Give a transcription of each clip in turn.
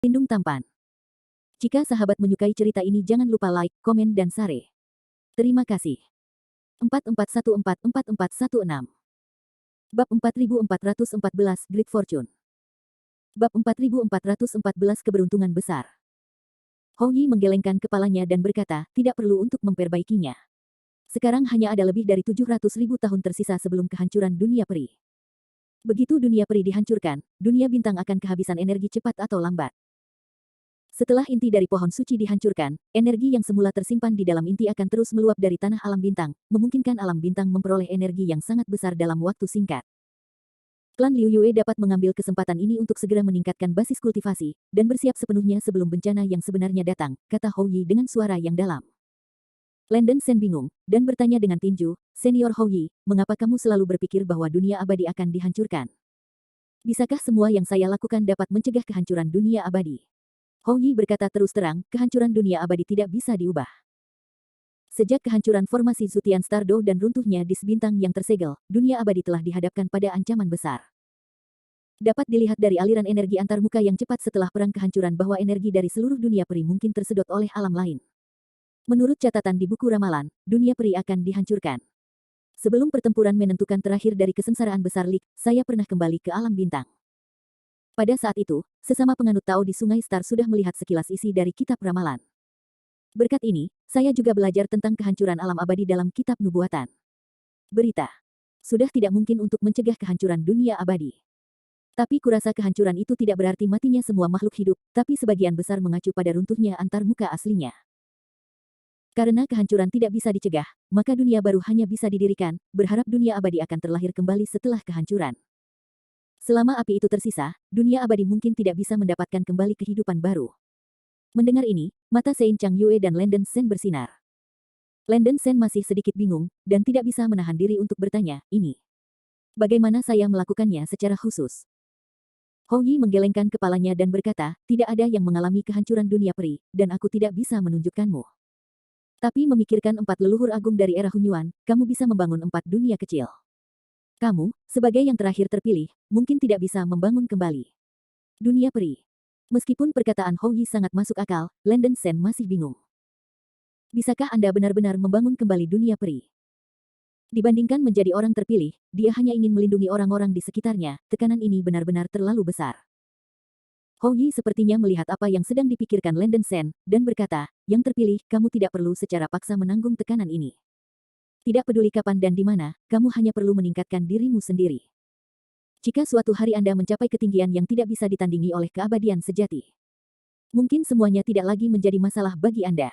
Lindung tampan. Jika sahabat menyukai cerita ini jangan lupa like, komen dan share. Terima kasih. 44144416 Bab 4414 Great Fortune. Bab 4414 Keberuntungan Besar. Hou Yi menggelengkan kepalanya dan berkata, tidak perlu untuk memperbaikinya. Sekarang hanya ada lebih dari 700.000 tahun tersisa sebelum kehancuran dunia peri. Begitu dunia peri dihancurkan, dunia bintang akan kehabisan energi cepat atau lambat. Setelah inti dari pohon suci dihancurkan, energi yang semula tersimpan di dalam inti akan terus meluap dari tanah alam bintang, memungkinkan alam bintang memperoleh energi yang sangat besar dalam waktu singkat. Klan Liu Yue dapat mengambil kesempatan ini untuk segera meningkatkan basis kultivasi, dan bersiap sepenuhnya sebelum bencana yang sebenarnya datang, kata Hou Yi dengan suara yang dalam. Landen Shen bingung, dan bertanya dengan tinju, Senior Hou Yi, mengapa kamu selalu berpikir bahwa dunia abadi akan dihancurkan? Bisakah semua yang saya lakukan dapat mencegah kehancuran dunia abadi? Hou Yi berkata terus terang, kehancuran dunia abadi tidak bisa diubah. Sejak kehancuran formasi Zutian Stardow dan runtuhnya dis bintang yang tersegel, dunia abadi telah dihadapkan pada ancaman besar. Dapat dilihat dari aliran energi antarmuka yang cepat setelah perang kehancuran bahwa energi dari seluruh dunia peri mungkin tersedot oleh alam lain. Menurut catatan di buku ramalan, dunia peri akan dihancurkan. Sebelum pertempuran menentukan terakhir dari kesengsaraan besar Lik, saya pernah kembali ke alam bintang. Pada saat itu, sesama penganut Tao di Sungai Star sudah melihat sekilas isi dari kitab ramalan. Berkat ini, saya juga belajar tentang kehancuran alam abadi dalam kitab nubuatan. Berita. Sudah tidak mungkin untuk mencegah kehancuran dunia abadi. Tapi kurasa kehancuran itu tidak berarti matinya semua makhluk hidup, tapi sebagian besar mengacu pada runtuhnya antarmuka aslinya. Karena kehancuran tidak bisa dicegah, maka dunia baru hanya bisa didirikan, berharap dunia abadi akan terlahir kembali setelah kehancuran. Selama api itu tersisa, dunia abadi mungkin tidak bisa mendapatkan kembali kehidupan baru. Mendengar ini, mata Sein Chang Yue dan Landen Shen bersinar. Landen Shen masih sedikit bingung, dan tidak bisa menahan diri untuk bertanya, ini. Bagaimana saya melakukannya secara khusus? Hou Yi menggelengkan kepalanya dan berkata, tidak ada yang mengalami kehancuran dunia peri, dan aku tidak bisa menunjukkanmu. Tapi memikirkan 4 leluhur agung dari era Hunyuan, kamu bisa membangun 4 dunia kecil. Kamu, sebagai yang terakhir terpilih, mungkin tidak bisa membangun kembali dunia peri. Meskipun perkataan Hou Yi sangat masuk akal, Landen Shen masih bingung. Bisakah Anda benar-benar membangun kembali dunia peri? Dibandingkan menjadi orang terpilih, dia hanya ingin melindungi orang-orang di sekitarnya, tekanan ini benar-benar terlalu besar. Hou Yi sepertinya melihat apa yang sedang dipikirkan Landen Shen, dan berkata, yang terpilih, kamu tidak perlu secara paksa menanggung tekanan ini. Tidak peduli kapan dan di mana, kamu hanya perlu meningkatkan dirimu sendiri. Jika suatu hari Anda mencapai ketinggian yang tidak bisa ditandingi oleh keabadian sejati, mungkin semuanya tidak lagi menjadi masalah bagi Anda.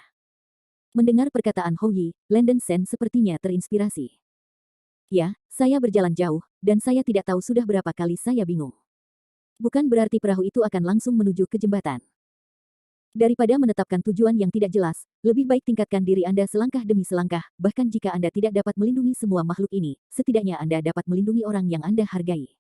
Mendengar perkataan Hou Yi, Landen Shen sepertinya terinspirasi. Ya, saya berjalan jauh, dan saya tidak tahu sudah berapa kali saya bingung. Bukan berarti perahu itu akan langsung menuju ke jembatan. Daripada menetapkan tujuan yang tidak jelas, lebih baik tingkatkan diri Anda selangkah demi selangkah, bahkan jika Anda tidak dapat melindungi semua makhluk ini, setidaknya Anda dapat melindungi orang yang Anda hargai.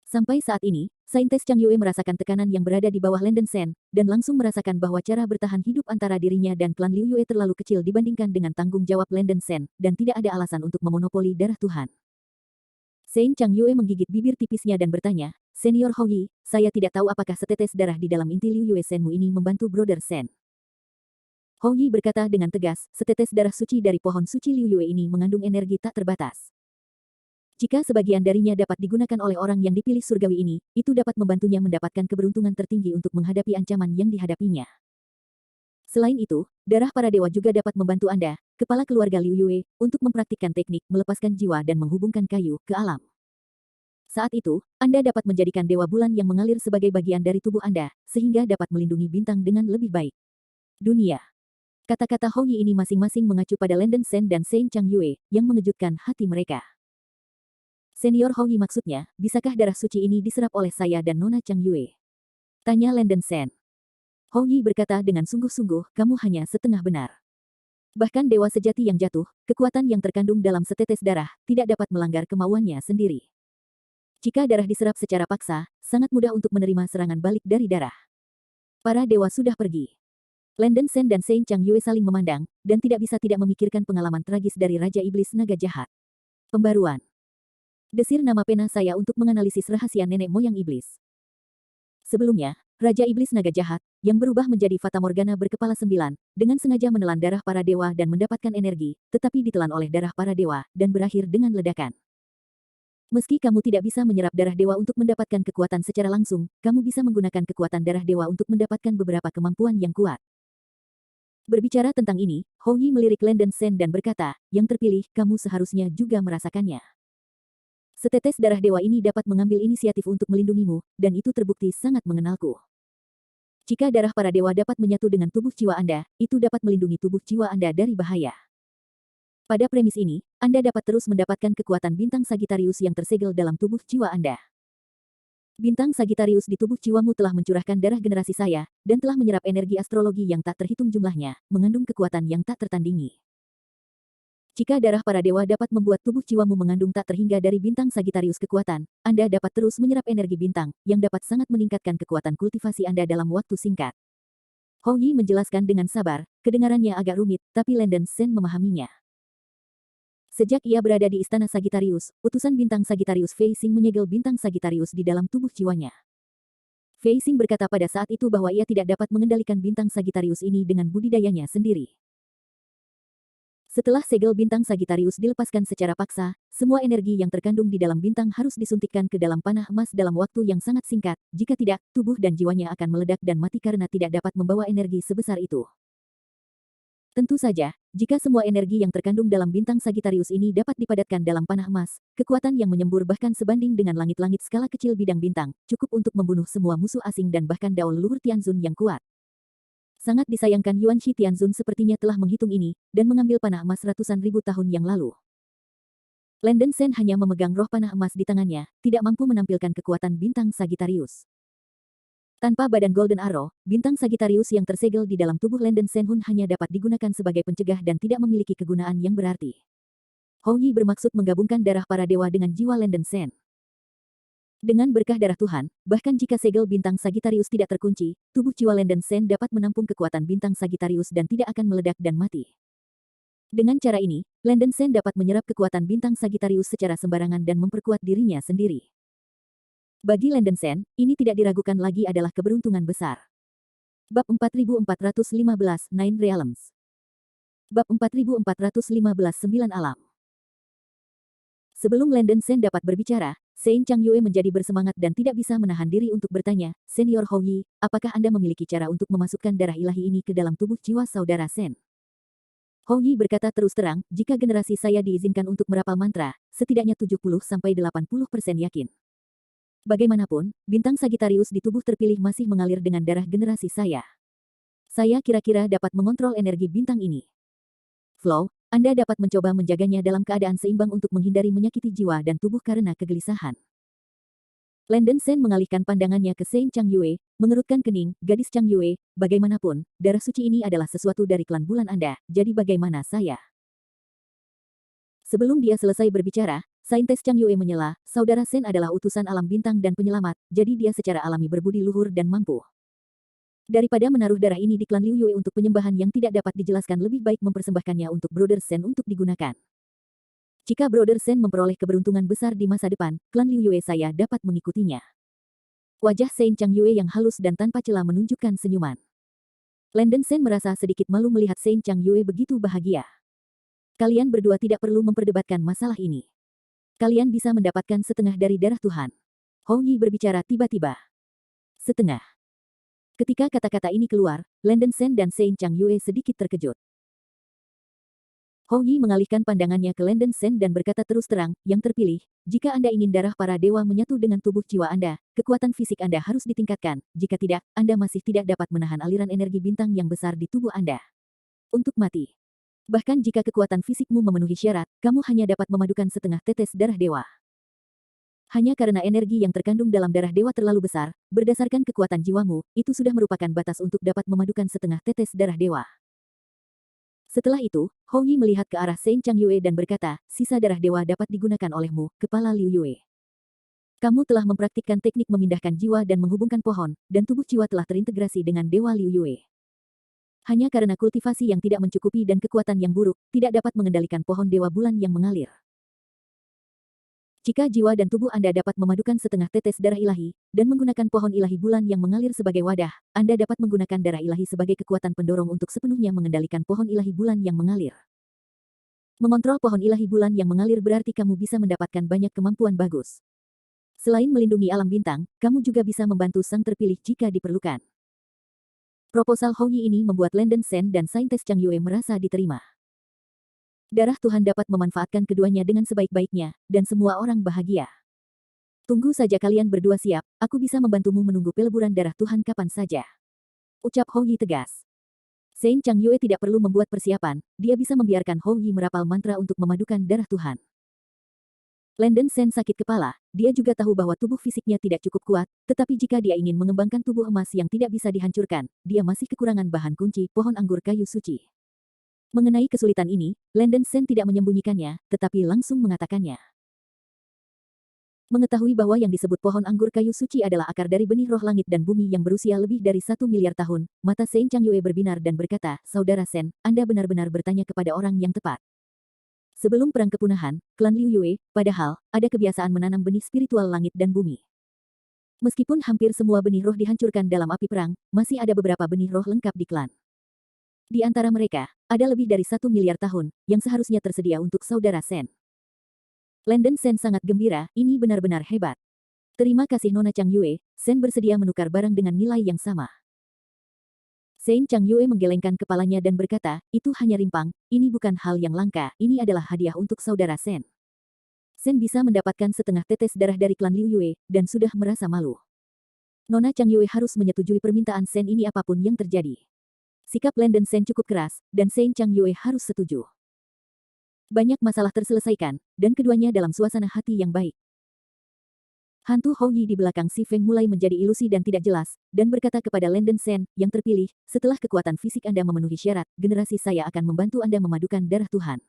Sampai saat ini, Saintes Chang Yue merasakan tekanan yang berada di bawah Landen Shen, dan langsung merasakan bahwa cara bertahan hidup antara dirinya dan klan Liu Yue terlalu kecil dibandingkan dengan tanggung jawab Landen Shen, dan tidak ada alasan untuk memonopoli darah Tuhan. Sein Chang Yue menggigit bibir tipisnya dan bertanya, Senior Hou Yi, saya tidak tahu apakah setetes darah di dalam inti Liu Yue Shenmu ini membantu Brother Shen. Hou Yi berkata dengan tegas, setetes darah suci dari pohon suci Liu Yue ini mengandung energi tak terbatas. Jika sebagian darinya dapat digunakan oleh orang yang dipilih surgawi ini, itu dapat membantunya mendapatkan keberuntungan tertinggi untuk menghadapi ancaman yang dihadapinya. Selain itu, darah para dewa juga dapat membantu Anda, kepala keluarga Liu Yue, untuk mempraktikkan teknik melepaskan jiwa dan menghubungkan kayu ke alam. Saat itu, Anda dapat menjadikan dewa bulan yang mengalir sebagai bagian dari tubuh Anda, sehingga dapat melindungi bintang dengan lebih baik. Dunia. Kata-kata Hou Yi ini masing-masing mengacu pada Landen Shen dan Sein Chang Yue, yang mengejutkan hati mereka. Senior Hou Yi maksudnya, bisakah darah suci ini diserap oleh saya dan Nona Chang Yue? Tanya Landen Shen. Hou Yi berkata dengan sungguh-sungguh, kamu hanya setengah benar. Bahkan dewa sejati yang jatuh, kekuatan yang terkandung dalam setetes darah, tidak dapat melanggar kemauannya sendiri. Jika darah diserap secara paksa, sangat mudah untuk menerima serangan balik dari darah. Para dewa sudah pergi. Landen Shen dan Sein Chang Yue saling memandang, dan tidak bisa tidak memikirkan pengalaman tragis dari Raja Iblis Naga Jahat. Pembaruan. Desir nama pena saya untuk menganalisis rahasia nenek moyang iblis. Sebelumnya, Raja Iblis Naga Jahat, yang berubah menjadi Fata Morgana berkepala 9, dengan sengaja menelan darah para dewa dan mendapatkan energi, tetapi ditelan oleh darah para dewa, dan berakhir dengan ledakan. Meski kamu tidak bisa menyerap darah dewa untuk mendapatkan kekuatan secara langsung, kamu bisa menggunakan kekuatan darah dewa untuk mendapatkan beberapa kemampuan yang kuat. Berbicara tentang ini, Hou Yi melirik Landen Sen dan berkata, yang terpilih, kamu seharusnya juga merasakannya. Setetes darah dewa ini dapat mengambil inisiatif untuk melindungimu, dan itu terbukti sangat mengenalku. Jika darah para dewa dapat menyatu dengan tubuh jiwa Anda, itu dapat melindungi tubuh jiwa Anda dari bahaya. Pada premis ini, Anda dapat terus mendapatkan kekuatan bintang Sagittarius yang tersegel dalam tubuh jiwa Anda. Bintang Sagittarius di tubuh jiwamu telah mencurahkan darah generasi saya, dan telah menyerap energi astrologi yang tak terhitung jumlahnya, mengandung kekuatan yang tak tertandingi. Jika darah para dewa dapat membuat tubuh jiwamu mengandung tak terhingga dari bintang Sagittarius kekuatan, Anda dapat terus menyerap energi bintang, yang dapat sangat meningkatkan kekuatan kultivasi Anda dalam waktu singkat. Hou Yi menjelaskan dengan sabar, kedengarannya agak rumit, tapi Landen Sen memahaminya. Sejak ia berada di Istana Sagittarius, utusan bintang Sagittarius Fei Xing menyegel bintang Sagittarius di dalam tubuh jiwanya. Fei Xing berkata pada saat itu bahwa ia tidak dapat mengendalikan bintang Sagittarius ini dengan budidayanya sendiri. Setelah segel bintang Sagittarius dilepaskan secara paksa, semua energi yang terkandung di dalam bintang harus disuntikkan ke dalam panah emas dalam waktu yang sangat singkat, jika tidak, tubuh dan jiwanya akan meledak dan mati karena tidak dapat membawa energi sebesar itu. Tentu saja, jika semua energi yang terkandung dalam bintang Sagittarius ini dapat dipadatkan dalam panah emas, kekuatan yang menyembur bahkan sebanding dengan langit-langit skala kecil bidang bintang, cukup untuk membunuh semua musuh asing dan bahkan Dao leluhur Tianzun yang kuat. Sangat disayangkan Yuan Shi Tianzun sepertinya telah menghitung ini, dan mengambil panah emas ratusan ribu tahun yang lalu. Landen Sen hanya memegang roh panah emas di tangannya, tidak mampu menampilkan kekuatan bintang Sagittarius. Tanpa badan Golden Arrow, bintang Sagittarius yang tersegel di dalam tubuh Landen Senhun hanya dapat digunakan sebagai pencegah dan tidak memiliki kegunaan yang berarti. Hou Yi bermaksud menggabungkan darah para dewa dengan jiwa Landen Sen. Dengan berkah darah Tuhan, bahkan jika segel bintang Sagittarius tidak terkunci, tubuh jiwa Landen Sen dapat menampung kekuatan bintang Sagittarius dan tidak akan meledak dan mati. Dengan cara ini, Landen Sen dapat menyerap kekuatan bintang Sagittarius secara sembarangan dan memperkuat dirinya sendiri. Bagi Landen Sen, ini tidak diragukan lagi adalah keberuntungan besar. Bab 4415 Nine Realms. Bab 4415 9 Alam. Sebelum Landen Sen dapat berbicara, Sein Changyue menjadi bersemangat dan tidak bisa menahan diri untuk bertanya, Senior Hou Yi, apakah Anda memiliki cara untuk memasukkan darah ilahi ini ke dalam tubuh jiwa saudara Sen? Hou Yi berkata terus terang, jika generasi saya diizinkan untuk merapal mantra, setidaknya 70-80% yakin. Bagaimanapun, bintang Sagittarius di tubuh terpilih masih mengalir dengan darah generasi saya. Saya kira-kira dapat mengontrol energi bintang ini. Flow, Anda dapat mencoba menjaganya dalam keadaan seimbang untuk menghindari menyakiti jiwa dan tubuh karena kegelisahan. Landen Sen mengalihkan pandangannya ke Sein Changyue, mengerutkan kening, gadis Changyue, bagaimanapun, darah suci ini adalah sesuatu dari klan bulan Anda, jadi bagaimana saya? Sebelum dia selesai berbicara, Saintes Changyue menyela, saudara Sen adalah utusan alam bintang dan penyelamat, jadi dia secara alami berbudi luhur dan mampu. Daripada menaruh darah ini di klan Liu Yue untuk penyembahan yang tidak dapat dijelaskan, lebih baik mempersembahkannya untuk Brother Sen untuk digunakan. Jika Brother Sen memperoleh keberuntungan besar di masa depan, klan Liu Yue saya dapat mengikutinya. Wajah Sein Changyue yang halus dan tanpa celah menunjukkan senyuman. Landen Sen merasa sedikit malu melihat Sein Changyue begitu bahagia. Kalian berdua tidak perlu memperdebatkan masalah ini. Kalian bisa mendapatkan setengah dari darah Tuhan. Hou Yi berbicara tiba-tiba. Setengah. Ketika kata-kata ini keluar, Landen Sen dan Sein Changyue sedikit terkejut. Hou Yi mengalihkan pandangannya ke Landen Sen dan berkata terus terang, yang terpilih, jika Anda ingin darah para dewa menyatu dengan tubuh jiwa Anda, kekuatan fisik Anda harus ditingkatkan, jika tidak, Anda masih tidak dapat menahan aliran energi bintang yang besar di tubuh Anda. Untuk mati. Bahkan jika kekuatan fisikmu memenuhi syarat, kamu hanya dapat memadukan setengah tetes darah dewa. Hanya karena energi yang terkandung dalam darah dewa terlalu besar, berdasarkan kekuatan jiwamu, itu sudah merupakan batas untuk dapat memadukan setengah tetes darah dewa. Setelah itu, Hou Yi melihat ke arah Sein Changyue dan berkata, sisa darah dewa dapat digunakan olehmu, Kepala Liu Yue. Kamu telah mempraktikkan teknik memindahkan jiwa dan menghubungkan pohon, dan tubuh jiwa telah terintegrasi dengan Dewa Liu Yue. Hanya karena kultivasi yang tidak mencukupi dan kekuatan yang buruk, tidak dapat mengendalikan pohon Dewa Bulan yang mengalir. Jika jiwa dan tubuh Anda dapat memadukan setengah tetes darah ilahi, dan menggunakan pohon ilahi bulan yang mengalir sebagai wadah, Anda dapat menggunakan darah ilahi sebagai kekuatan pendorong untuk sepenuhnya mengendalikan pohon ilahi bulan yang mengalir. Mengontrol pohon ilahi bulan yang mengalir berarti kamu bisa mendapatkan banyak kemampuan bagus. Selain melindungi alam bintang, kamu juga bisa membantu sang terpilih jika diperlukan. Proposal Hou Yi ini membuat Landon Shen dan saintis Chang Yue merasa diterima. Darah Tuhan dapat memanfaatkan keduanya dengan sebaik-baiknya, dan semua orang bahagia. Tunggu saja kalian berdua siap, aku bisa membantumu menunggu peleburan darah Tuhan kapan saja. Ucap Hou Yi tegas. Shen Chang Yue tidak perlu membuat persiapan, dia bisa membiarkan Hou Yi merapal mantra untuk memadukan darah Tuhan. Landon Shen sakit kepala, dia juga tahu bahwa tubuh fisiknya tidak cukup kuat, tetapi jika dia ingin mengembangkan tubuh emas yang tidak bisa dihancurkan, dia masih kekurangan bahan kunci pohon anggur kayu suci. Mengenai kesulitan ini, Landon Shen tidak menyembunyikannya, tetapi langsung mengatakannya. Mengetahui bahwa yang disebut pohon anggur kayu suci adalah akar dari benih roh langit dan bumi yang berusia lebih dari 1 miliar tahun, mata Shen Chang Yue berbinar dan berkata, Saudara Shen, Anda benar-benar bertanya kepada orang yang tepat. Sebelum perang kepunahan, klan Liu Yue, padahal, ada kebiasaan menanam benih spiritual langit dan bumi. Meskipun hampir semua benih roh dihancurkan dalam api perang, masih ada beberapa benih roh lengkap di klan. Di antara mereka, ada lebih dari 1 miliar tahun, yang seharusnya tersedia untuk saudara Shen. Landon Shen sangat gembira, ini benar-benar hebat. Terima kasih Nona Chang Yue, Shen bersedia menukar barang dengan nilai yang sama. Shen Chang Yue menggelengkan kepalanya dan berkata, itu hanya rimpang, ini bukan hal yang langka, ini adalah hadiah untuk saudara Shen. Shen bisa mendapatkan setengah tetes darah dari klan Liu Yue, dan sudah merasa malu. Nona Chang Yue harus menyetujui permintaan Shen ini apapun yang terjadi. Sikap Landon Shen cukup keras, dan Shen Chang Yue harus setuju. Banyak masalah terselesaikan, dan keduanya dalam suasana hati yang baik. Hantu Hou Yi di belakang Si Feng mulai menjadi ilusi dan tidak jelas, dan berkata kepada Landon Shen, yang terpilih, setelah kekuatan fisik Anda memenuhi syarat, generasi saya akan membantu Anda memadukan darah Tuhan.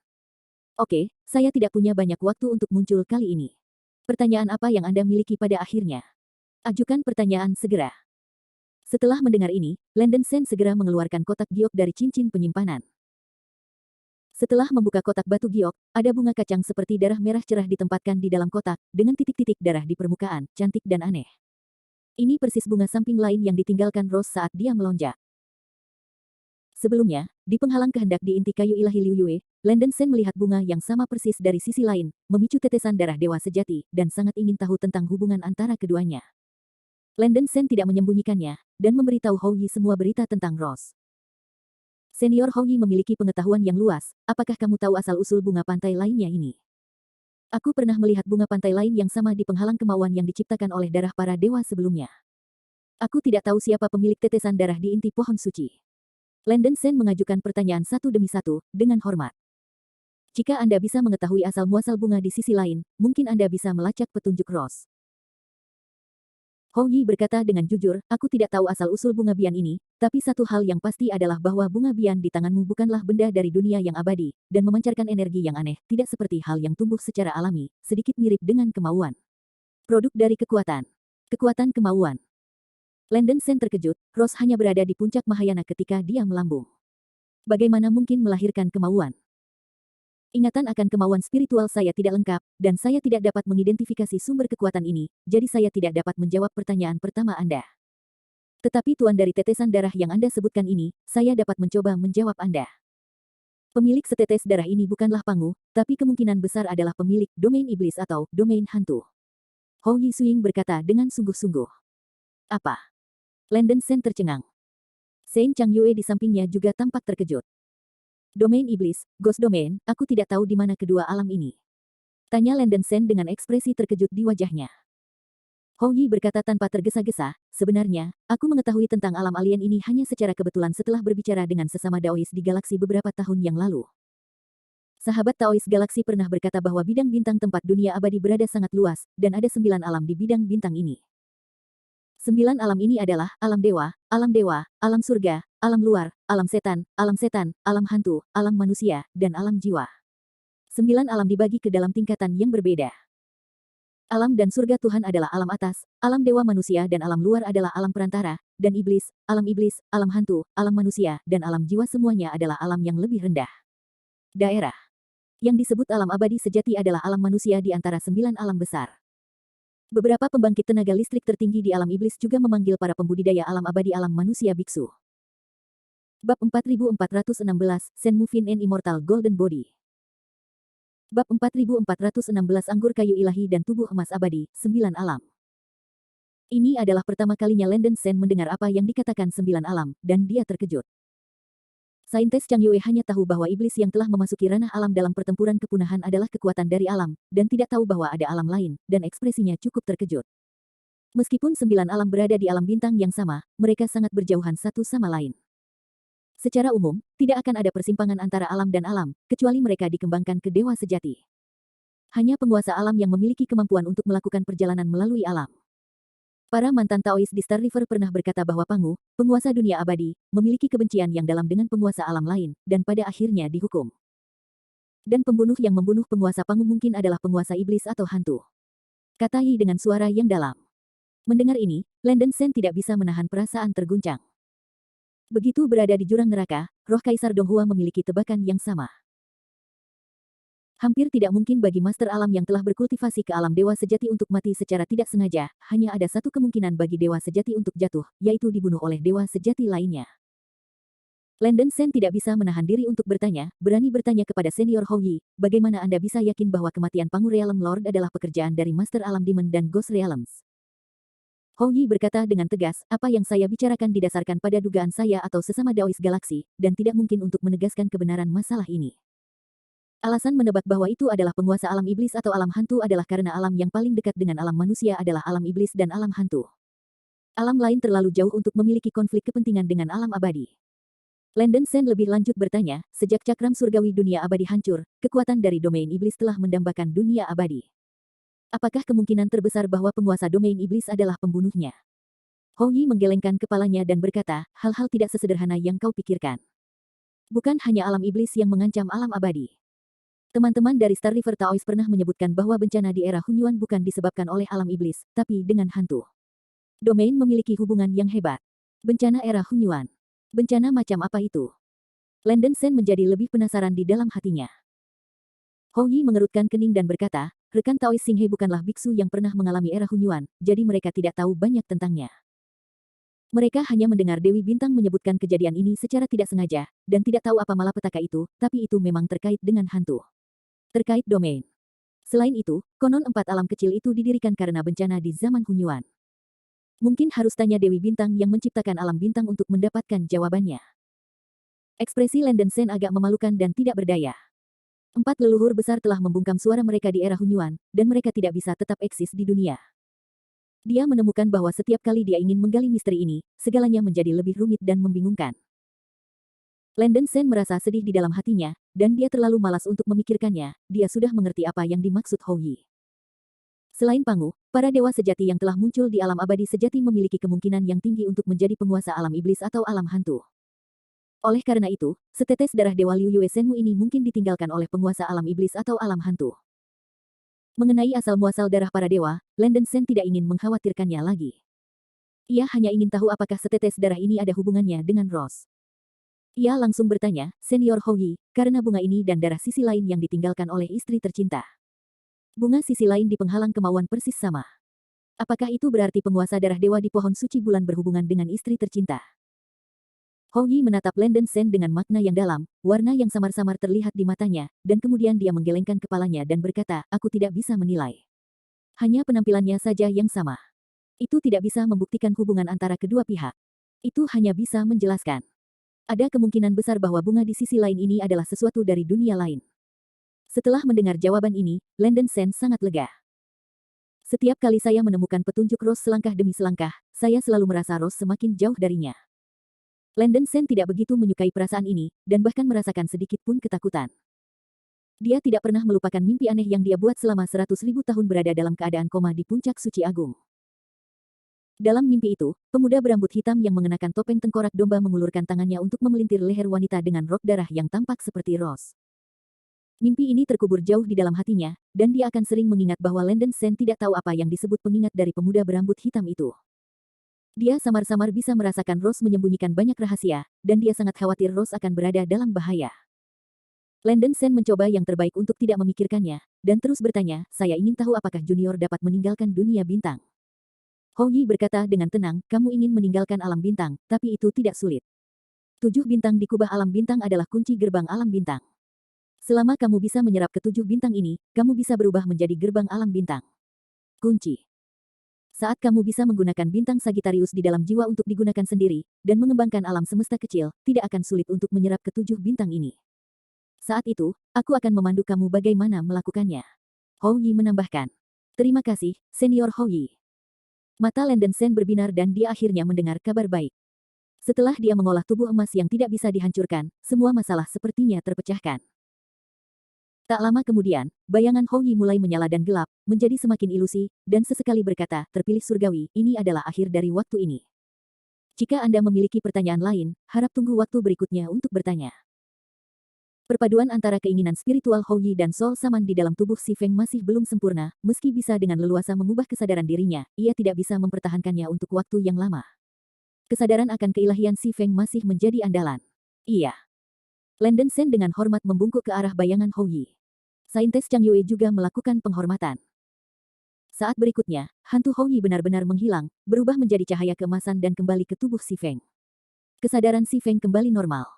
Oke, saya tidak punya banyak waktu untuk muncul kali ini. Pertanyaan apa yang Anda miliki pada akhirnya? Ajukan pertanyaan segera. Setelah mendengar ini, Landon Shen segera mengeluarkan kotak giok dari cincin penyimpanan. Setelah membuka kotak batu giok, ada bunga kacang seperti darah merah cerah ditempatkan di dalam kotak, dengan titik-titik darah di permukaan, cantik dan aneh. Ini persis bunga samping lain yang ditinggalkan Rose saat dia melonjak. Sebelumnya, di penghalang kehendak di inti kayu ilahi Liu Yue, Landon Shen melihat bunga yang sama persis dari sisi lain, memicu tetesan darah dewa sejati, dan sangat ingin tahu tentang hubungan antara keduanya. Landon Shen tidak menyembunyikannya, dan memberitahu Hou Yi semua berita tentang Rose. Senior Hou Yi memiliki pengetahuan yang luas, apakah kamu tahu asal-usul bunga pantai lainnya ini? Aku pernah melihat bunga pantai lain yang sama di penghalang kemauan yang diciptakan oleh darah para dewa sebelumnya. Aku tidak tahu siapa pemilik tetesan darah di inti pohon suci. Landon Shen mengajukan pertanyaan satu demi satu, dengan hormat. Jika Anda bisa mengetahui asal-muasal bunga di sisi lain, mungkin Anda bisa melacak petunjuk Rose. Hou Yi berkata dengan jujur, aku tidak tahu asal-usul bunga bian ini, tapi satu hal yang pasti adalah bahwa bunga bian di tanganmu bukanlah benda dari dunia yang abadi, dan memancarkan energi yang aneh, tidak seperti hal yang tumbuh secara alami, sedikit mirip dengan kemauan. Produk dari kekuatan. Kekuatan kemauan. Landon Shen terkejut, Rose hanya berada di puncak Mahayana ketika dia melambung. Bagaimana mungkin melahirkan kemauan? Ingatan akan kemauan spiritual saya tidak lengkap, dan saya tidak dapat mengidentifikasi sumber kekuatan ini, jadi saya tidak dapat menjawab pertanyaan pertama Anda. Tetapi tuan dari tetesan darah yang Anda sebutkan ini, saya dapat mencoba menjawab Anda. Pemilik setetes darah ini bukanlah Pangu, tapi kemungkinan besar adalah pemilik domain iblis atau domain hantu. Hou Yi Suing berkata dengan sungguh-sungguh. Apa? Landon Shen tercengang. Shen Chang Yue di sampingnya juga tampak terkejut. Domain iblis, Ghost Domain, aku tidak tahu di mana kedua alam ini. Tanya Landon Shen dengan ekspresi terkejut di wajahnya. Hou Yi berkata tanpa tergesa-gesa, sebenarnya, aku mengetahui tentang alam alien ini hanya secara kebetulan setelah berbicara dengan sesama Daois di galaksi beberapa tahun yang lalu. Sahabat Taois galaksi pernah berkata bahwa bidang bintang tempat dunia abadi berada sangat luas, dan ada 9 alam di bidang bintang ini. 9 alam ini adalah alam dewa, alam surga, alam luar, alam setan, alam hantu, alam manusia, dan alam jiwa. 9 alam dibagi ke dalam tingkatan yang berbeda. Alam dan surga Tuhan adalah alam atas, alam dewa manusia dan alam luar adalah alam perantara, dan iblis, alam hantu, alam manusia, dan alam jiwa semuanya adalah alam yang lebih rendah. Daerah. Yang disebut alam abadi sejati adalah alam manusia di antara 9 alam besar. Beberapa pembangkit tenaga listrik tertinggi di alam iblis juga memanggil para pembudidaya alam abadi alam manusia biksu. Bab 4416, Senmufin and Immortal Golden Body. Bab 4416 Anggur Kayu Ilahi dan Tubuh Emas Abadi, 9 alam. Ini adalah pertama kalinya Landon Sen mendengar apa yang dikatakan 9 alam, dan dia terkejut. Saintis Chang Yue hanya tahu bahwa iblis yang telah memasuki ranah alam dalam pertempuran kepunahan adalah kekuatan dari alam, dan tidak tahu bahwa ada alam lain, dan ekspresinya cukup terkejut. Meskipun 9 alam berada di alam bintang yang sama, mereka sangat berjauhan satu sama lain. Secara umum, tidak akan ada persimpangan antara alam dan alam, kecuali mereka dikembangkan ke dewa sejati. Hanya penguasa alam yang memiliki kemampuan untuk melakukan perjalanan melalui alam. Para mantan Taois di Star River pernah berkata bahwa Pangu, penguasa dunia abadi, memiliki kebencian yang dalam dengan penguasa alam lain, dan pada akhirnya dihukum. Dan pembunuh yang membunuh penguasa Pangu mungkin adalah penguasa iblis atau hantu. Kata Yi dengan suara yang dalam. Mendengar ini, Landon Sen tidak bisa menahan perasaan terguncang. Begitu berada di jurang neraka, roh Kaisar Donghua memiliki tebakan yang sama. Hampir tidak mungkin bagi master alam yang telah berkultivasi ke alam dewa sejati untuk mati secara tidak sengaja, hanya ada satu kemungkinan bagi dewa sejati untuk jatuh, yaitu dibunuh oleh dewa sejati lainnya. Landon Sen tidak bisa menahan diri untuk berani bertanya kepada senior Hou Yi, bagaimana Anda bisa yakin bahwa kematian Pangu Realm Lord adalah pekerjaan dari Master Alam Demon dan Ghost Realms? Hou Yi berkata dengan tegas, apa yang saya bicarakan didasarkan pada dugaan saya atau sesama Daois Galaksi, dan tidak mungkin untuk menegaskan kebenaran masalah ini. Alasan menebak bahwa itu adalah penguasa alam iblis atau alam hantu adalah karena alam yang paling dekat dengan alam manusia adalah alam iblis dan alam hantu. Alam lain terlalu jauh untuk memiliki konflik kepentingan dengan alam abadi. Landon Sen lebih lanjut bertanya, sejak cakram surgawi dunia abadi hancur, kekuatan dari domain iblis telah mendambakan dunia abadi. Apakah kemungkinan terbesar bahwa penguasa domain iblis adalah pembunuhnya? Hou Yi menggelengkan kepalanya dan berkata, hal-hal tidak sesederhana yang kau pikirkan. Bukan hanya alam iblis yang mengancam alam abadi. Teman-teman dari Star River Taois pernah menyebutkan bahwa bencana di era Hunyuan bukan disebabkan oleh alam iblis, tapi dengan hantu. Domain memiliki hubungan yang hebat. Bencana era Hunyuan. Bencana macam apa itu? Landon Sen menjadi lebih penasaran di dalam hatinya. Hou Yi mengerutkan kening dan berkata, rekan Taois Xinghe bukanlah biksu yang pernah mengalami era Hunyuan, jadi mereka tidak tahu banyak tentangnya. Mereka hanya mendengar Dewi Bintang menyebutkan kejadian ini secara tidak sengaja, dan tidak tahu apa malapetaka itu, tapi itu memang terkait dengan hantu. Terkait domain. Selain itu, konon 4 alam kecil itu didirikan karena bencana di zaman Hunyuan. Mungkin harus tanya Dewi Bintang yang menciptakan alam bintang untuk mendapatkan jawabannya. Ekspresi Landon Sen agak memalukan dan tidak berdaya. 4 leluhur besar telah membungkam suara mereka di era Hunyuan, dan mereka tidak bisa tetap eksis di dunia. Dia menemukan bahwa setiap kali dia ingin menggali misteri ini, segalanya menjadi lebih rumit dan membingungkan. Landon Sen merasa sedih di dalam hatinya, dan dia terlalu malas untuk memikirkannya, dia sudah mengerti apa yang dimaksud Hou Yi. Selain Pangu, para dewa sejati yang telah muncul di alam abadi sejati memiliki kemungkinan yang tinggi untuk menjadi penguasa alam iblis atau alam hantu. Oleh karena itu, setetes darah dewa Liu Yue Senmu ini mungkin ditinggalkan oleh penguasa alam iblis atau alam hantu. Mengenai asal-muasal darah para dewa, Landon Sen tidak ingin mengkhawatirkannya lagi. Ia hanya ingin tahu apakah setetes darah ini ada hubungannya dengan Rose. Ia langsung bertanya, Senior Hou Yi, karena bunga ini dan darah sisi lain yang ditinggalkan oleh istri tercinta. Bunga sisi lain di penghalang kemauan persis sama. Apakah itu berarti penguasa darah dewa di pohon suci bulan berhubungan dengan istri tercinta? Hou Yi menatap Landon Sen dengan makna yang dalam, warna yang samar-samar terlihat di matanya, dan kemudian dia menggelengkan kepalanya dan berkata, aku tidak bisa menilai. Hanya penampilannya saja yang sama. Itu tidak bisa membuktikan hubungan antara kedua pihak. Itu hanya bisa menjelaskan. Ada kemungkinan besar bahwa bunga di sisi lain ini adalah sesuatu dari dunia lain. Setelah mendengar jawaban ini, Landon Sen sangat lega. Setiap kali saya menemukan petunjuk Rose selangkah demi selangkah, saya selalu merasa Rose semakin jauh darinya. Landon Sen tidak begitu menyukai perasaan ini, dan bahkan merasakan sedikit pun ketakutan. Dia tidak pernah melupakan mimpi aneh yang dia buat selama 100.000 tahun berada dalam keadaan koma di puncak suci agung. Dalam mimpi itu, pemuda berambut hitam yang mengenakan topeng tengkorak domba mengulurkan tangannya untuk memelintir leher wanita dengan rok darah yang tampak seperti Rose. Mimpi ini terkubur jauh di dalam hatinya, dan dia akan sering mengingat bahwa Landon Sen tidak tahu apa yang disebut pengingat dari pemuda berambut hitam itu. Dia samar-samar bisa merasakan Rose menyembunyikan banyak rahasia, dan dia sangat khawatir Rose akan berada dalam bahaya. Landon Sen mencoba yang terbaik untuk tidak memikirkannya, dan terus bertanya, saya ingin tahu apakah junior dapat meninggalkan dunia bintang. Hou Yi berkata dengan tenang, kamu ingin meninggalkan alam bintang, tapi itu tidak sulit. 7 bintang di kubah alam bintang adalah kunci gerbang alam bintang. Selama kamu bisa menyerap ke-7 bintang ini, kamu bisa berubah menjadi gerbang alam bintang. Kunci. Saat kamu bisa menggunakan bintang Sagittarius di dalam jiwa untuk digunakan sendiri, dan mengembangkan alam semesta kecil, tidak akan sulit untuk menyerap ke-7 bintang ini. Saat itu, aku akan memandu kamu bagaimana melakukannya. Hou Yi menambahkan. Terima kasih, Senior Hou Yi. Mata Landon Sen berbinar dan dia akhirnya mendengar kabar baik. Setelah dia mengolah tubuh emas yang tidak bisa dihancurkan, semua masalah sepertinya terpecahkan. Tak lama kemudian, bayangan Hou Yi mulai menyala dan gelap, menjadi semakin ilusi, dan sesekali berkata, terpilih surgawi, ini adalah akhir dari waktu ini. Jika Anda memiliki pertanyaan lain, harap tunggu waktu berikutnya untuk bertanya. Perpaduan antara keinginan spiritual Hou Yi dan Soul Saman di dalam tubuh Si Feng masih belum sempurna, meski bisa dengan leluasa mengubah kesadaran dirinya, ia tidak bisa mempertahankannya untuk waktu yang lama. Kesadaran akan keilahian Si Feng masih menjadi andalan. Iya. Landon Sen dengan hormat membungkuk ke arah bayangan Hou Yi. Saintes Chang Yue juga melakukan penghormatan. Saat berikutnya, hantu Hou Yi benar-benar menghilang, berubah menjadi cahaya keemasan dan kembali ke tubuh Si Feng. Kesadaran Si Feng kembali normal.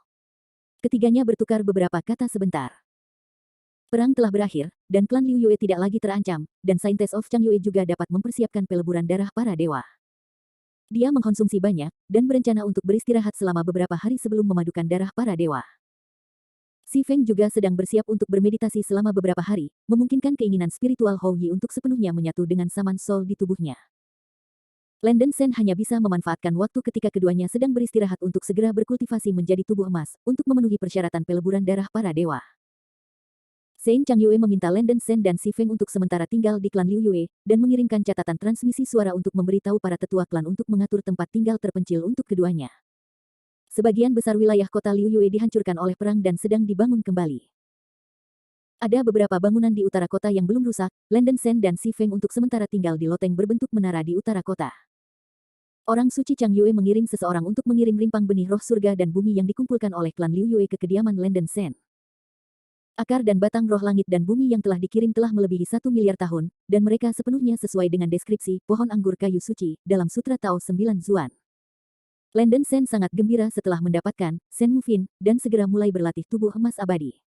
Ketiganya bertukar beberapa kata sebentar. Perang telah berakhir, dan klan Liu Yue tidak lagi terancam, dan Saintes of Chang Yue juga dapat mempersiapkan peleburan darah para dewa. Dia mengkonsumsi banyak, dan berencana untuk beristirahat selama beberapa hari sebelum memadukan darah para dewa. Si Feng juga sedang bersiap untuk bermeditasi selama beberapa hari, memungkinkan keinginan spiritual Hou Yi untuk sepenuhnya menyatu dengan Saman Soul di tubuhnya. Landon Sen hanya bisa memanfaatkan waktu ketika keduanya sedang beristirahat untuk segera berkultivasi menjadi tubuh emas, untuk memenuhi persyaratan peleburan darah para dewa. Saint Chang Yue meminta Landon Sen dan Si Feng untuk sementara tinggal di klan Liu Yue, dan mengirimkan catatan transmisi suara untuk memberitahu para tetua klan untuk mengatur tempat tinggal terpencil untuk keduanya. Sebagian besar wilayah kota Liu Yue dihancurkan oleh perang dan sedang dibangun kembali. Ada beberapa bangunan di utara kota yang belum rusak, Landon Sen dan Si Feng untuk sementara tinggal di loteng berbentuk menara di utara kota. Orang suci Chang Yue mengirim seseorang untuk mengirim rimpang benih roh surga dan bumi yang dikumpulkan oleh klan Liu Yue ke kediaman Landon Sen. Akar dan batang roh langit dan bumi yang telah dikirim telah melebihi 1 miliar tahun, dan mereka sepenuhnya sesuai dengan deskripsi pohon anggur kayu suci dalam Sutra Tao 9 Zuan. Landon Sen sangat gembira setelah mendapatkan Sen Mufin, dan segera mulai berlatih tubuh emas abadi.